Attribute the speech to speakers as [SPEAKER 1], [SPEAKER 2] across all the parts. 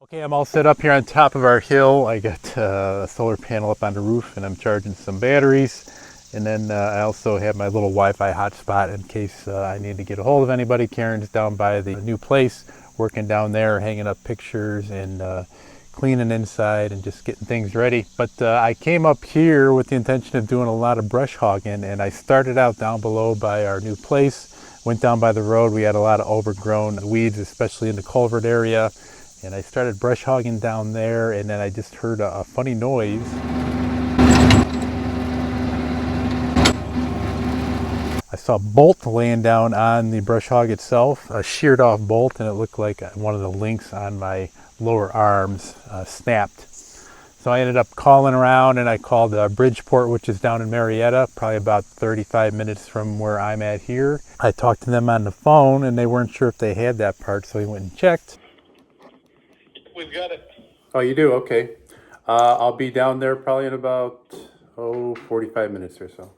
[SPEAKER 1] Okay, I'm all set up here on top of our hill. I got a solar panel up on the roof and I'm charging some batteries. And then I also have my little Wi-Fi hotspot in case I need to get a hold of anybody. Karen's down by the new place, working down there, hanging up pictures and cleaning inside and just getting things ready. But I came up here with the intention of doing a lot of brush hogging, and I started out down below by our new place, went down by the road. We had a lot of overgrown weeds, especially in the culvert area. And I started brush hogging down there, and then I just heard a funny noise. I saw a bolt laying down on the brush hog itself, a sheared off bolt, and it looked like one of the links on my lower arms snapped. So I ended up calling around, and I called Bridgeport, which is down in Marietta, probably about 35 minutes from where I'm at here. I talked to them on the phone, and they weren't sure if they had that part, so we went and checked.
[SPEAKER 2] We've got it.
[SPEAKER 1] Oh, you do? Okay. I'll be down there probably in about, 45 minutes or so.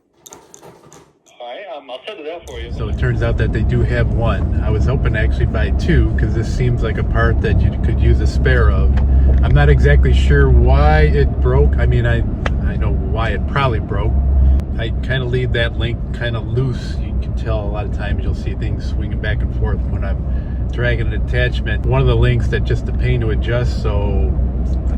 [SPEAKER 2] All right, I'll set it up for you.
[SPEAKER 1] So it turns out that they do have one. I was hoping to actually buy two because this seems like a part that you could use a spare of. I'm not exactly sure why it broke. I mean, I know why it probably broke. I kind of leave that link kind of loose. You can tell a lot of times you'll see things swinging back and forth when I'm dragging an attachment. One of the links that just a pain to adjust, so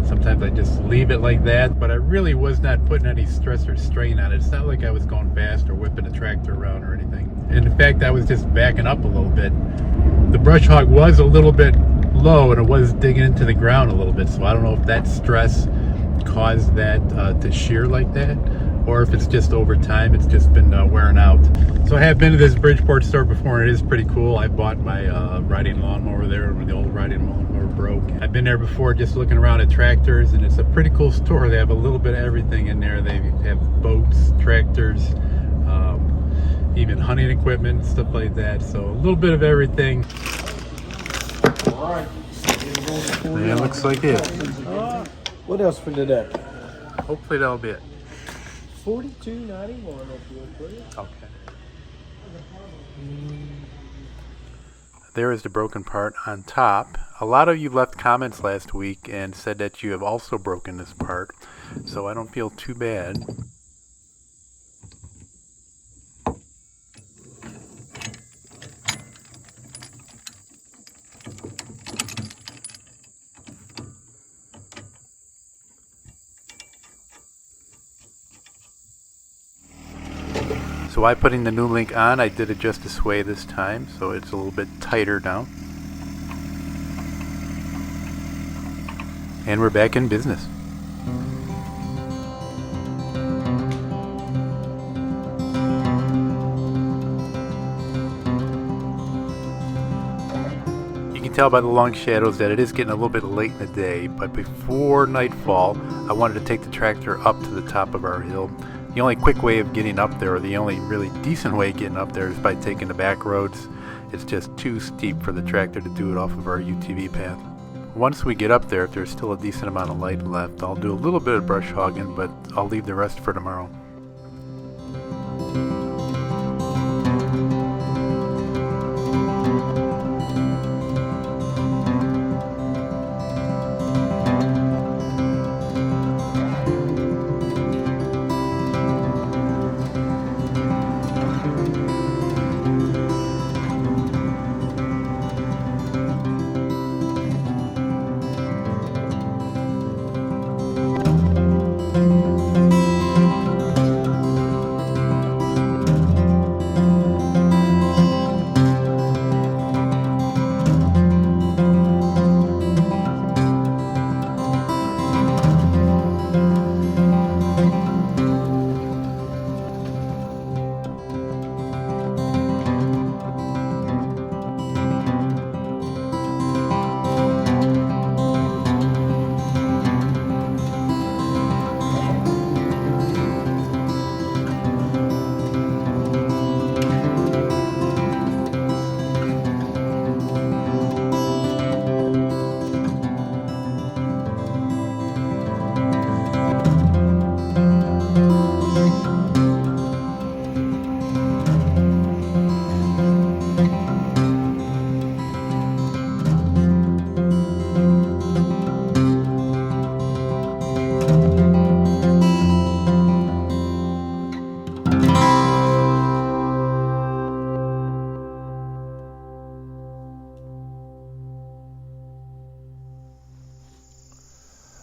[SPEAKER 1] sometimes I just leave it like that, but I really was not putting any stress or strain on it. It's not like I was going fast or whipping a tractor around or anything. And in fact, I was just backing up a little bit. The brush hog was a little bit low and it was digging into the ground a little bit, so I don't know if that stress caused that to shear like that, or if it's just over time, it's just been wearing out. So I have been to this Bridgeport store before, and it is pretty cool. I bought my riding lawnmower there when the old riding lawnmower broke. I've been there before just looking around at tractors, and it's a pretty cool store. They have a little bit of everything in there. They have boats, tractors, even hunting equipment, stuff like that. So a little bit of everything.
[SPEAKER 3] All right.
[SPEAKER 1] Yeah, looks like it.
[SPEAKER 3] What else for today?
[SPEAKER 1] Hopefully that'll be it.
[SPEAKER 3] $42.91 if you would, please.
[SPEAKER 1] Okay. There is the broken part on top. A lot of you left comments last week and said that you have also broken this part, so I don't feel too bad. So by putting the new link on, I did adjust the sway this time, so it's a little bit tighter now. And we're back in business. You can tell by the long shadows that it is getting a little bit late in the day, but before nightfall, I wanted to take the tractor up to the top of our hill. The only quick way of getting up there, or the only really decent way of getting up there, is by taking the back roads. It's just too steep for the tractor to do it off of our UTV path. Once we get up there, if there's still a decent amount of light left, I'll do a little bit of brush hogging, but I'll leave the rest for tomorrow.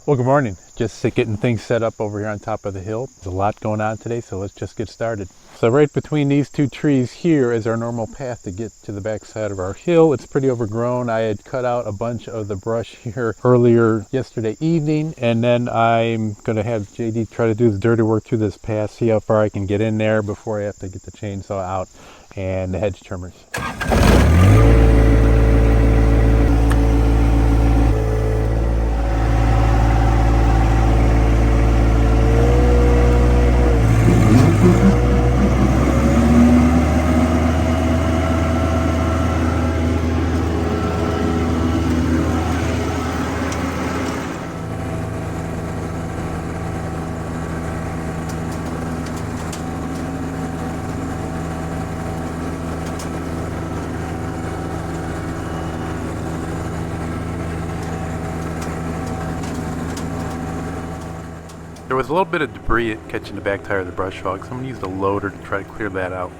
[SPEAKER 1] Well, good morning. Just getting things set up over here on top of the hill. There's a lot going on today, so let's just get started. So right between these two trees here is our normal path to get to the back side of our hill. It's pretty overgrown. I had cut out a bunch of the brush here earlier yesterday evening, and then I'm going to have JD try to do the dirty work through this path, see how far I can get in there before I have to get the chainsaw out and the hedge trimmers. There was a little bit of debris catching the back tire of the brush hog, so I'm going to use the loader to try to clear that out.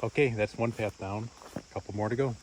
[SPEAKER 1] Okay, that's one path down. A couple more to go.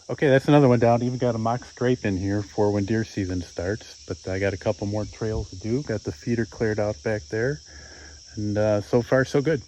[SPEAKER 1] Okay, that's another one down. Even got a mock scrape in here for when deer season starts. But I got a couple more trails to do. Got the feeder cleared out back there. And so far, so good.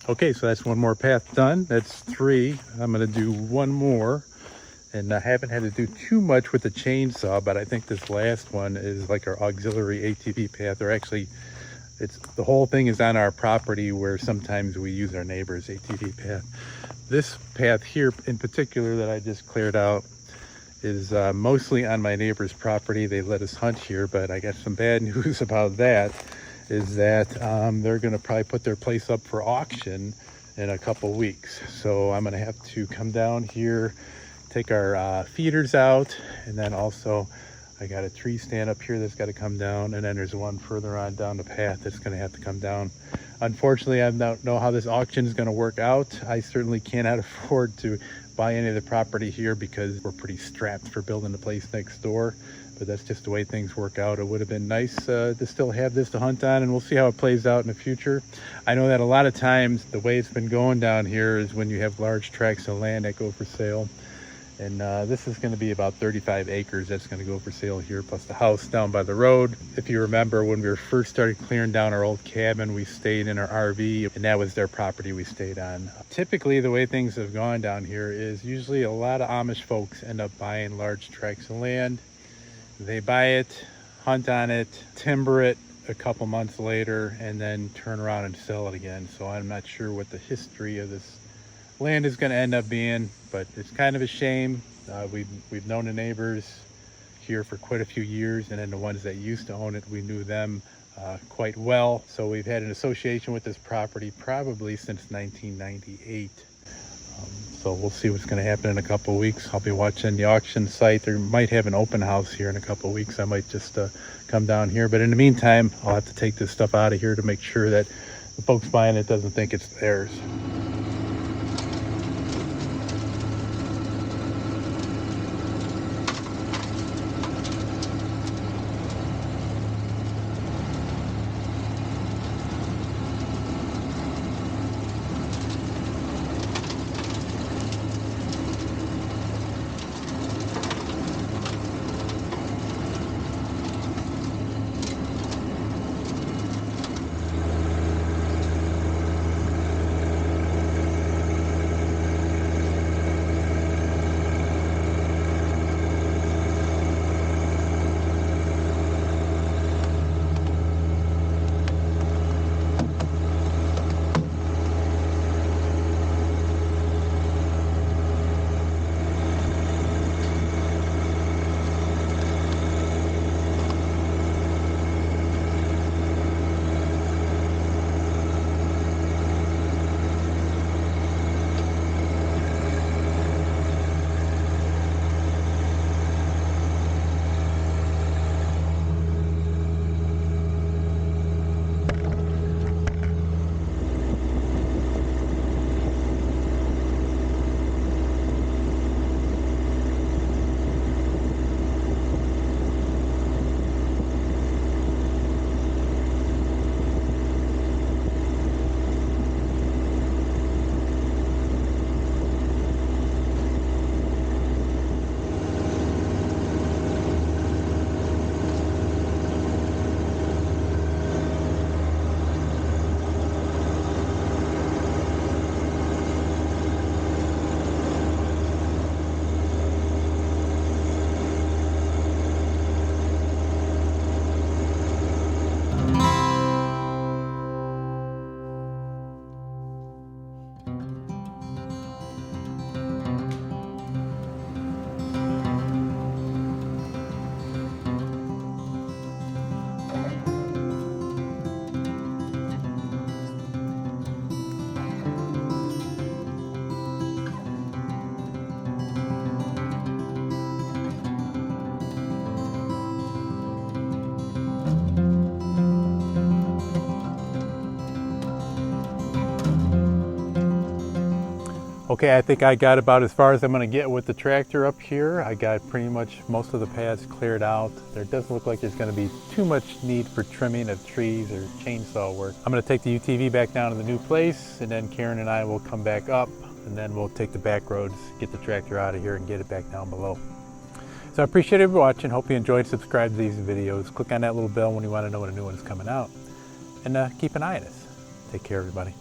[SPEAKER 1] Okay, so that's one more path done. That's 3. I'm gonna do one more. And I haven't had to do too much with the chainsaw, but I think this last one is like our auxiliary ATV path. Or actually, it's the whole thing is on our property where sometimes we use our neighbor's ATV path. This path here in particular that I just cleared out is mostly on my neighbor's property. They let us hunt here, but I got some bad news about that. Is that they're gonna probably put their place up for auction in a couple weeks. So I'm gonna have to come down here, take our feeders out, and then also I got a tree stand up here that's got to come down, and then there's one further on down the path that's going to have to come down. Unfortunately, I don't know how this auction is going to work out. I certainly cannot afford to buy any of the property here because we're pretty strapped for building the place next door, but that's just the way things work out. It would have been nice to still have this to hunt on, and we'll see how it plays out in the future. I know that a lot of times the way it's been going down here is when you have large tracts of land that go for sale. And this is going to be about 35 acres that's going to go for sale here, plus the house down by the road. If you remember, when we were first started clearing down our old cabin, we stayed in our RV, and that was their property we stayed on. Typically, the way things have gone down here is usually a lot of Amish folks end up buying large tracts of land. They buy it, hunt on it, timber it a couple months later, and then turn around and sell it again. So I'm not sure what the history of this land is going to end up being, but it's kind of a shame. We've known the neighbors here for quite a few years, and then the ones that used to own it, we knew them quite well. So we've had an association with this property probably since 1998. So we'll see what's going to happen in a couple of weeks. I'll be watching the auction site. They might have an open house here in a couple of weeks. I might just come down here, but in the meantime, I'll have to take this stuff out of here to make sure that the folks buying it doesn't think it's theirs. Okay, I think I got about as far as I'm going to get with the tractor up here. I got pretty much most of the paths cleared out. There doesn't look like there's going to be too much need for trimming of trees or chainsaw work. I'm going to take the UTV back down to the new place, and then Karen and I will come back up, and then we'll take the back roads, get the tractor out of here, and get it back down below. So I appreciate everybody watching. Hope you enjoyed. Subscribe to these videos. Click on that little bell when you want to know when a new one is coming out. And keep an eye on us. Take care, everybody.